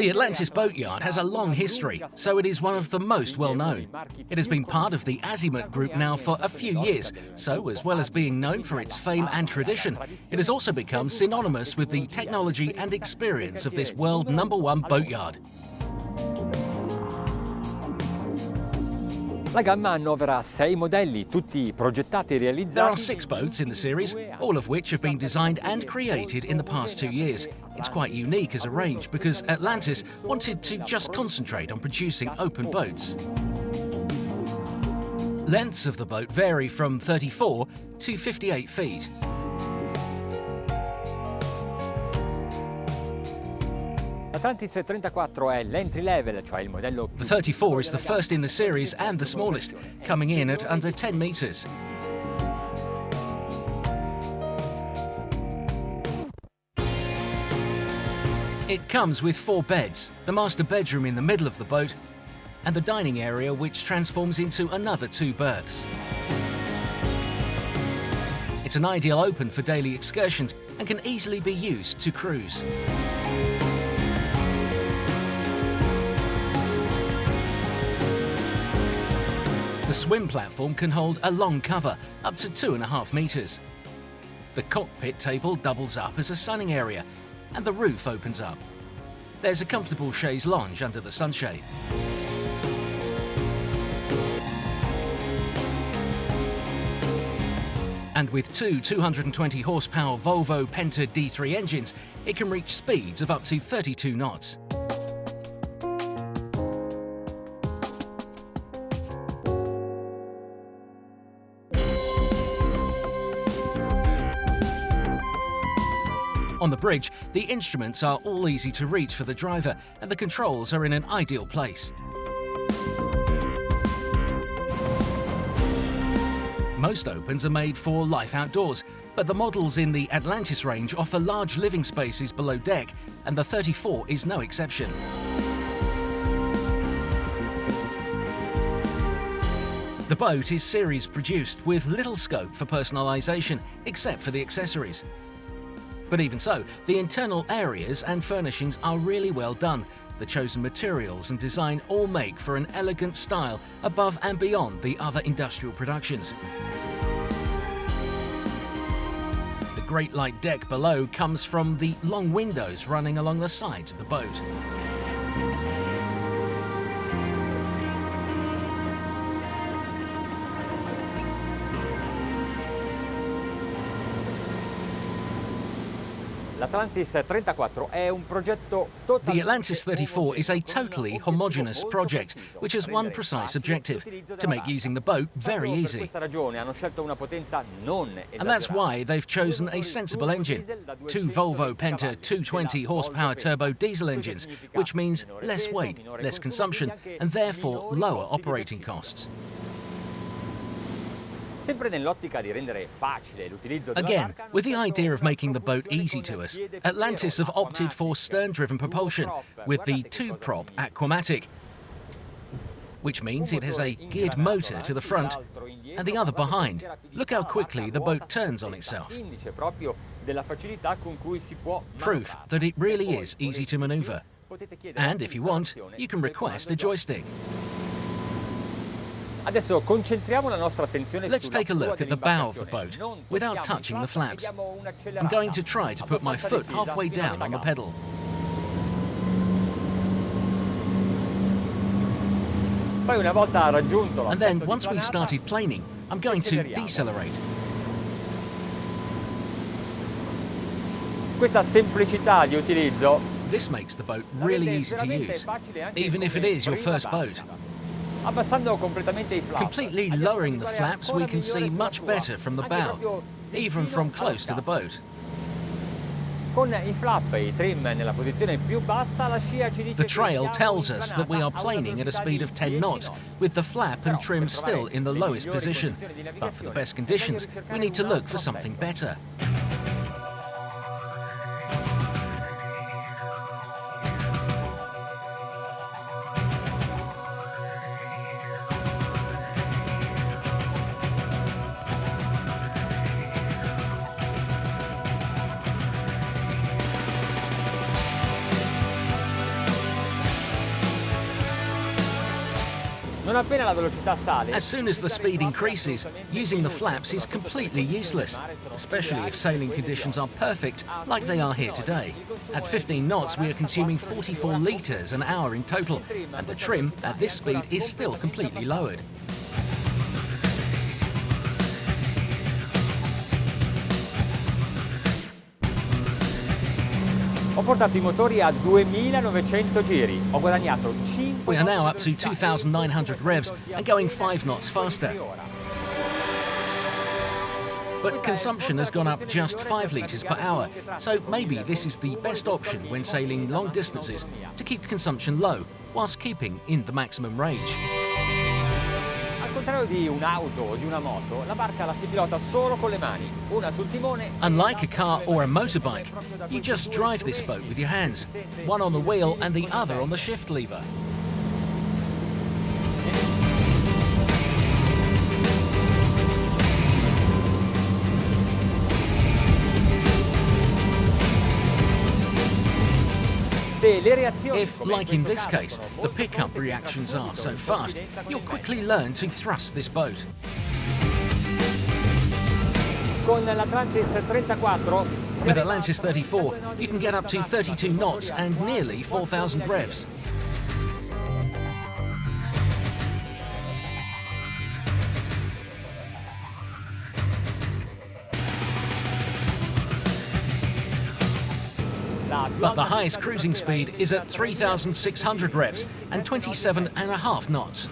The Atlantis boatyard has a long history, so it is one of the most well-known. It has been part of the Azimut group now for a few years, so as well as being known for its fame and tradition, it has also become synonymous with the technology and experience of this world #1 boatyard. La gamma annovera 6 modelli, tutti progettati e realizzati. There are 6 boats in the series, all of which have been designed and created in the past 2 years. It's quite unique as a range because Atlantis wanted to just concentrate on producing open boats. Lengths of the boat vary from 34 to 58 feet. Atlantis 34 è l'entry level, cioè il modello più. The 34 is the first in the series and the smallest, coming in at under 10 meters. It comes with 4 beds, the master bedroom in the middle of the boat, and the dining area which transforms into another 2 berths. It's an ideal open for daily excursions and can easily be used to cruise. The swim platform can hold a long cover, up to 2.5 meters. The cockpit table doubles up as a sunning area, and the roof opens up. There's a comfortable chaise lounge under the sunshade. And with 2 220 horsepower Volvo Penta D3 engines, it can reach speeds of up to 32 knots. On the bridge, the instruments are all easy to reach for the driver, and the controls are in an ideal place. Most opens are made for life outdoors, but the models in the Atlantis range offer large living spaces below deck, and the 34 is no exception. The boat is series produced with little scope for personalisation, except for the accessories. But even so, the internal areas and furnishings are really well done. The chosen materials and design all make for an elegant style above and beyond the other industrial productions. The great light deck below comes from the long windows running along the sides of the boat. L'Atlantis 34 è un progetto totalmente. The Atlantis 34 is a totally homogeneous project, which has one precise objective: to make using the boat very easy. And that's why they've chosen a sensible engine. 2 Volvo Penta 220 horsepower turbo diesel engines, which means less weight, less consumption, and therefore lower operating costs. Again, with the idea of making the boat easy to us, Atlantis have opted for stern-driven propulsion with the 2-prop Aquamatic, which means it has a geared motor to the front and the other behind. Look how quickly the boat turns on itself. Proof that it really is easy to maneuver. And if you want, you can request a joystick. Let's take a look at the bow of the boat, without touching the flaps. I'm going to try to put my foot halfway down on the pedal. And then, once we've started planing, I'm going to decelerate. This makes the boat really easy to use, even if it is your first boat. Completely lowering the flaps, we can see much better from the bow, even from close to the boat. The trail tells us that we are planing at a speed of 10 knots, with the flap and trim still in the lowest position. But for the best conditions, we need to look for something better. Non appena la velocità sale, As soon as the speed increases, using the flaps is completely useless, especially if sailing conditions are perfect, like they are here today. At 15 knots, we are consuming 44 litres an hour in total, and the trim at this speed is still completely lowered. ho portato i motori a 2900 giri. Ho guadagnato 5 We are now up to 2,900 revs and going 5 knots faster. But consumption has gone up just 5 litres per hour, so maybe this is the best option when sailing long distances to keep consumption low, whilst keeping in the maximum range. Al contrario di un'auto o di una moto, la barca la si pilota solo con le mani, una sul timone. Unlike a car or a motorbike, you just drive this boat with your hands, one on the wheel and the other on the shift lever. If, like in this case, the pickup reactions are so fast, you'll quickly learn to thrust this boat. Con l'Atlantis 34, With Atlantis 34, you can get up to 32 knots and nearly 4,000 revs. But the highest cruising speed is at 3,600 revs and 27.5 knots.